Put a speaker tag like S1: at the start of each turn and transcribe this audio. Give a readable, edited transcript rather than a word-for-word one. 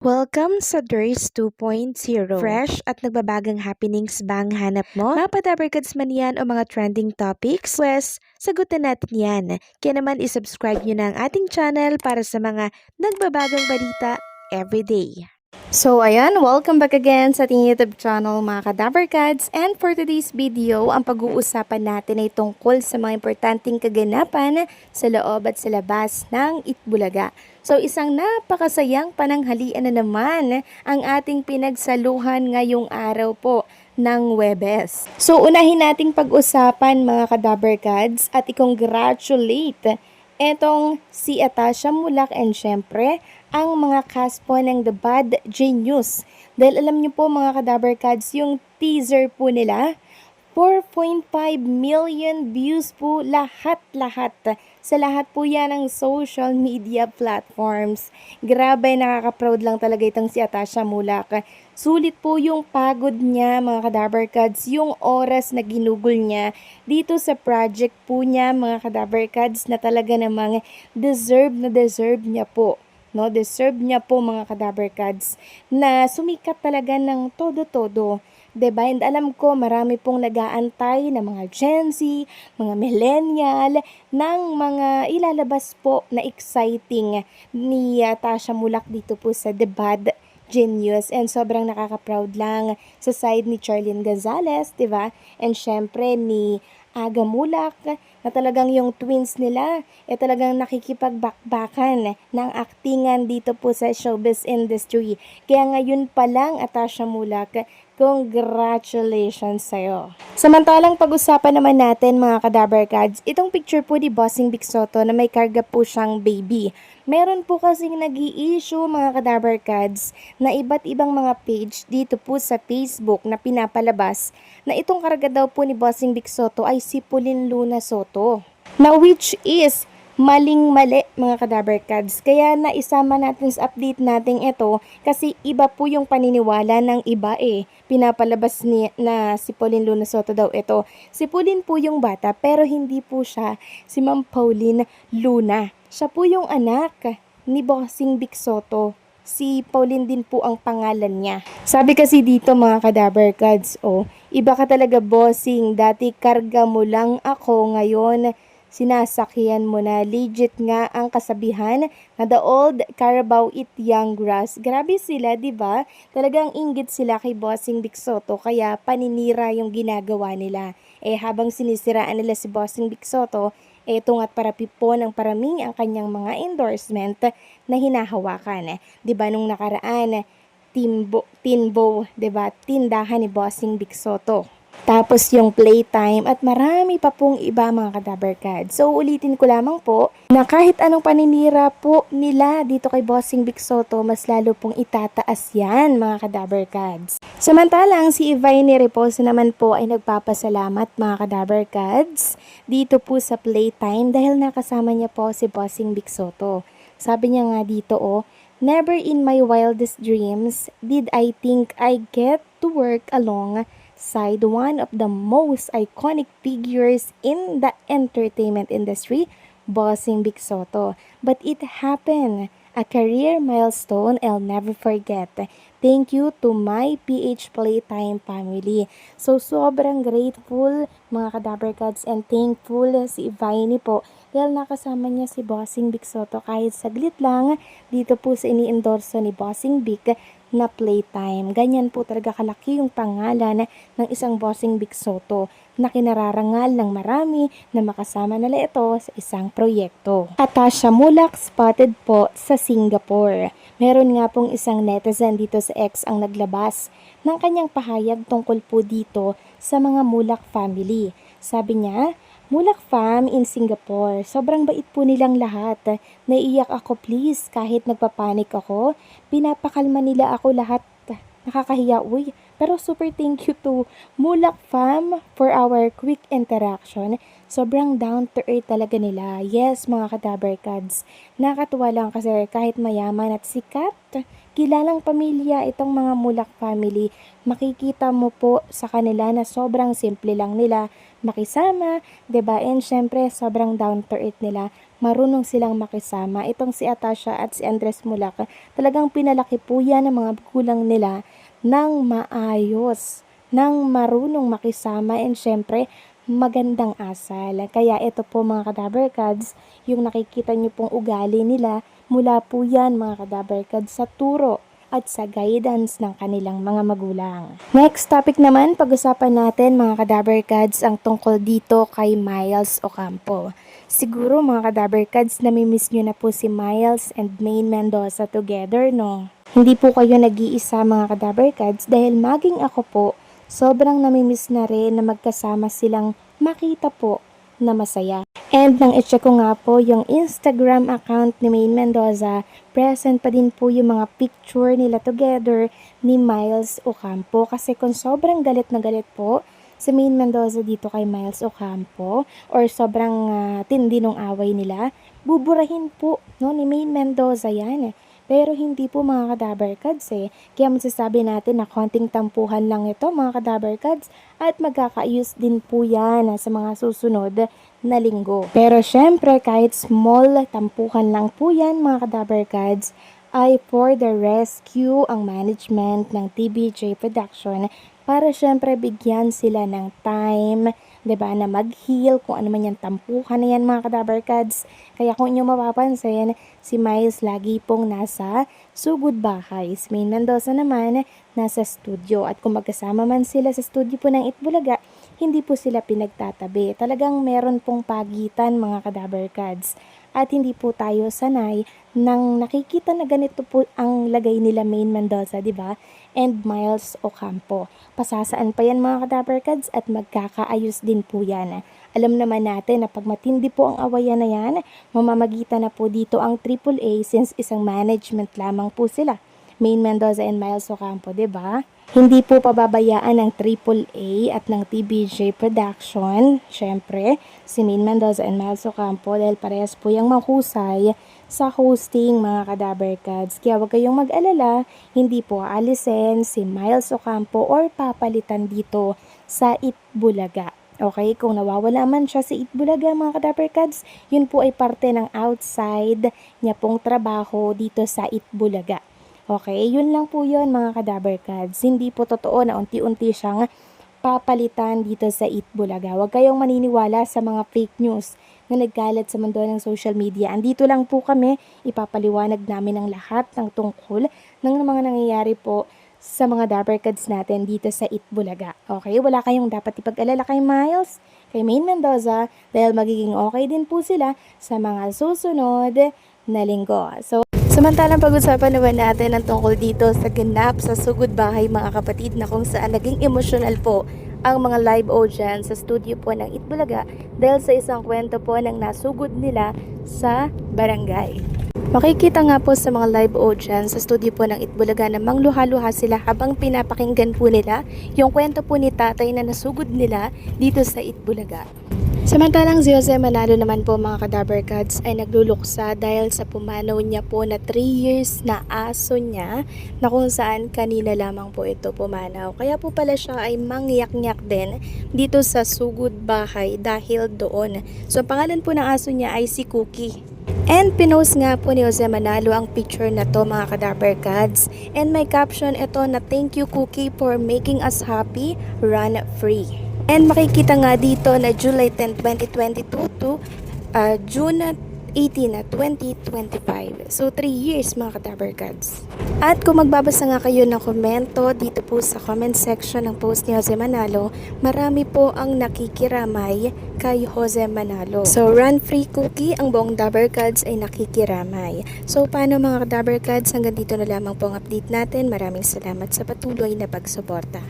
S1: Welcome sa DRS 2.0. Fresh at nagbabagang happenings bang hanap mo? Mga padabarkads man yan o mga trending topics? Pwes, sagutin natin yan. Kaya naman isubscribe nyo na ang ating channel para sa mga nagbabagang balita everyday.
S2: So ayan, welcome back again sa ating YouTube channel mga Kadabarkads, and for today's video, ang pag-uusapan natin ay tungkol sa mga importanteng kaganapan sa loob at sa labas ng Itbulaga. So isang napakasayang pananghalian na naman ang ating pinagsaluhan ngayong araw po ng Huwebes. So unahin nating pag-usapan mga Kadabarkads at i-congratulate etong si Atasha Mulak and syempre ang mga cast po ng The Bad Genius. Dahil alam niyo po mga Kadabarkads, yung teaser po nila, 4.5 million views po lahat-lahat. Sa lahat po yan ng social media platforms. Grabe, nakaka-proud lang talaga itong si Atasha Mulak. Sulit po yung pagod niya mga Kadabarkads, yung oras na ginugol niya dito sa project po niya mga Kadabarkads na talaga namang deserve niya po. No, deserve niya po mga Kadabarkads na sumikat talaga ng todo-todo. Diba? And alam ko marami pong nag-aantay na mga Gen Z, mga millennial, ng mga ilalabas po na exciting ni Tasha Mulak dito po sa The Bad Genius, and sobrang nakaka-proud lang sa side ni Charlene Gonzalez, diba? And syempre ni Aga Mulak na talagang yung twins nila talagang nakikipagbakbakan ng aktingan dito po sa showbiz industry. Kaya ngayon pa lang, Atasha Mulak, congratulations sa'yo. Samantalang pag-usapan naman natin mga Kadabarkads, itong picture po ni Bossing Vic Soto na may karga po siyang baby. Meron po kasing nag-i-issue mga Kadabarkads na iba't ibang mga page dito po sa Facebook na pinapalabas na itong karga daw po ni Bossing Vic Soto ay si Pauline Luna Soto. Now which is maling-mali mga Kadabarkads. Kaya naisama natin sa update natin ito kasi iba po yung paniniwala ng iba Pinapalabas na si Pauline Luna Soto daw ito. Si Pauline po yung bata pero hindi po siya si Ma'am Pauline Luna. Siya po yung anak ni Bossing Vic Soto. Si Pauline din po ang pangalan niya. Sabi kasi dito mga Kadabarkads, iba ka talaga bossing. Dati karga mo lang ako, ngayon sinasakyan mo na. Legit nga ang kasabihan na the old Carabao eat young grass. Grabe sila, di ba? Talagang inggit sila kay Bossing Vic Soto kaya paninira yung ginagawa nila. Habang sinisiraan nila si Bossing Vic Soto, tungat parapi po ng paraming ang kanyang mga endorsement na hinahawakan. Di ba nung nakaraan, Tinbo, di ba? Tindahan ni Bossing Vic Soto. Tapos yung playtime at marami pa pong iba mga Kadabarkads. So ulitin ko lamang po na kahit anong paninira po nila dito kay Bossing Vic Soto, mas lalo pong itataas yan mga Kadabarkads. Samantalang si Ivany Reposo naman po ay nagpapasalamat mga Kadabarkads dito po sa playtime dahil nakasama niya po si Bossing Vic Soto. Sabi niya nga dito never in my wildest dreams did I think I get to work alongside one of the most iconic figures in the entertainment industry, Bossing Vic Soto. But it happened. A career milestone I'll never forget. Thank you to my PH Playtime family. So, sobrang grateful mga Kadabarkads and thankful si Ivany po dahil nakasama niya si Bossing Vic Soto kahit saglit lang dito po sa ini-endorso ni Bossing Vic na playtime. Ganyan po talaga kalaki yung pangalan ng isang Bossing Vic Soto na kinararangal ng marami na makasama nila ito sa isang proyekto. Atasha Mulak spotted po sa Singapore. Meron nga pong isang netizen dito sa X ang naglabas ng kanyang pahayag tungkol po dito sa mga Mulak family. Sabi niya, Mulak fam in Singapore, sobrang bait po nilang lahat. Naiiyak ako please kahit nagpapanik ako. Pinapakalma nila ako lahat. Nakakahiya, Pero super thank you to Mulak fam for our quick interaction. Sobrang down to earth talaga nila. Yes, mga Kadabarkads. Nakatuwa lang kasi kahit mayaman at sikat, kilalang pamilya itong mga Mulak family. Makikita mo po sa kanila na sobrang simple lang nila makisama, 'di ba? And syempre, sobrang down to earth nila. marunong silang makisama. Itong si Atasha at si Andres Mulak, talagang pinalaki po yan ng mga magulang nila ng maayos, ng marunong makisama, and syempre, magandang asal. Kaya ito po mga Kadabarkads, yung nakikita nyo pong ugali nila, mula po yan mga Kadabarkads sa turo at sa guidance ng kanilang mga magulang. Next topic naman, pag-usapan natin mga Kadabarkads ang tungkol dito kay Miles Ocampo. Siguro mga Kadabarkads, namimiss nyo na po si Miles and Maine Mendoza together, no? Hindi po kayo nag-iisa mga Kadabarkads dahil maging ako po, sobrang namimiss na rin na magkasama silang makita po na masaya. And nang i-check ko nga po yung Instagram account ni Maine Mendoza, present pa din po yung mga picture nila together ni Miles Ocampo. Kasi kung sobrang galit na galit po si Maine Mendoza dito kay Miles Ocampo, or sobrang tindi ng away nila, buburahin po no, ni Maine Mendoza yan. Pero hindi po mga Kadabarkads Kaya masasabi natin na konting tampuhan lang ito mga Kadabarkads at magkakaayos din po yan sa mga susunod na linggo. Pero syempre kahit small tampuhan lang po yan mga Kadabarkads ay for the rescue ang management ng TBJ Production para syempre bigyan sila ng time, 'di ba, na mag-heal kung ano man yung tampuhan na yan mga Kadabarkads. Kaya kung inyo mapapansin, si Miles lagi pong nasa sugod bahay. Si Maine Mendoza naman nasa studio. At kung magkasama man sila sa studio po ng Itbulaga, hindi po sila pinagtatabi. Talagang meron pong pagitan mga Kadabarkads. At hindi po tayo sanay nang nakikita na ganito po ang lagay nila Maine Mendoza, di ba? And Miles Ocampo. Pasasaan pa yan mga Kadabarkads at magkakaayos din po yan. Alam naman natin na pag matindi po ang awayan na yan, mamamagitan na po dito ang AAA since isang management lamang po sila. Maine Mendoza and Miles Ocampo, di ba? Hindi po pababayaan ng AAA at ng TBJ Production, syempre, si Maine Mendoza and Miles Ocampo dahil parehas po yung mahusay sa hosting mga Kadabarkads. Kaya huwag kayong mag-alala, hindi po aalisin si Miles Ocampo or papalitan dito sa Itbulaga. Okay, kung nawawala man siya sa Itbulaga mga Kadabarkads, yun po ay parte ng outside niya pong trabaho dito sa Itbulaga. Okay, yun lang po yun mga Kadabarkads. Hindi po totoo na unti-unti siyang papalitan dito sa Itbulaga. Huwag kayong maniniwala sa mga fake news na nagkalat sa mundo ng social media. Andito lang po kami, ipapaliwanag namin ang lahat ng tungkol ng mga nangyayari po sa mga Dabarkads natin dito sa Itbulaga. Okay, wala kayong dapat ipag-alala kay Miles, kay Maine Mendoza, dahil magiging okay din po sila sa mga susunod na linggo. So, samantalang pag-usapan naman natin ang tungkol dito sa ganap sa sugod bahay mga kapatid na kung saan naging emotional po ang mga live audience sa studio po ng Itbulaga dahil sa isang kwento po ng nasugod nila sa barangay. Makikita nga po sa mga live audience sa studio po ng Itbulaga na mangluha-luha sila habang pinapakinggan po nila yung kwento po ni tatay na nasugod nila dito sa Itbulaga. Samantalang si Jose Manalo naman po mga Kadabarkads ay nagluluksa dahil sa pumanaw niya po na 3 years na aso niya na kung saan kanina lamang po ito pumanaw. Kaya po pala siya ay mangyak-nyak din dito sa sugod bahay dahil doon. So ang pangalan po ng aso niya ay si Cookie. And pinost nga po ni Jose Manalo ang picture na to mga Kadabarkads. And may caption ito na thank you Cookie for making us happy, run free. And makikita nga dito na July 10, 2022 to June 18, 2025. So 3 years mga Kadabarkads. At kung magbabasa nga kayo ng komento dito po sa comment section ng post ni Jose Manalo, marami po ang nakikiramay kay Jose Manalo. So run free Cookie, ang buong Dabarkads ay nakikiramay. So paano mga Dabarkads, hanggang dito na lamang po ang update natin. Maraming salamat sa patuloy na pagsuporta.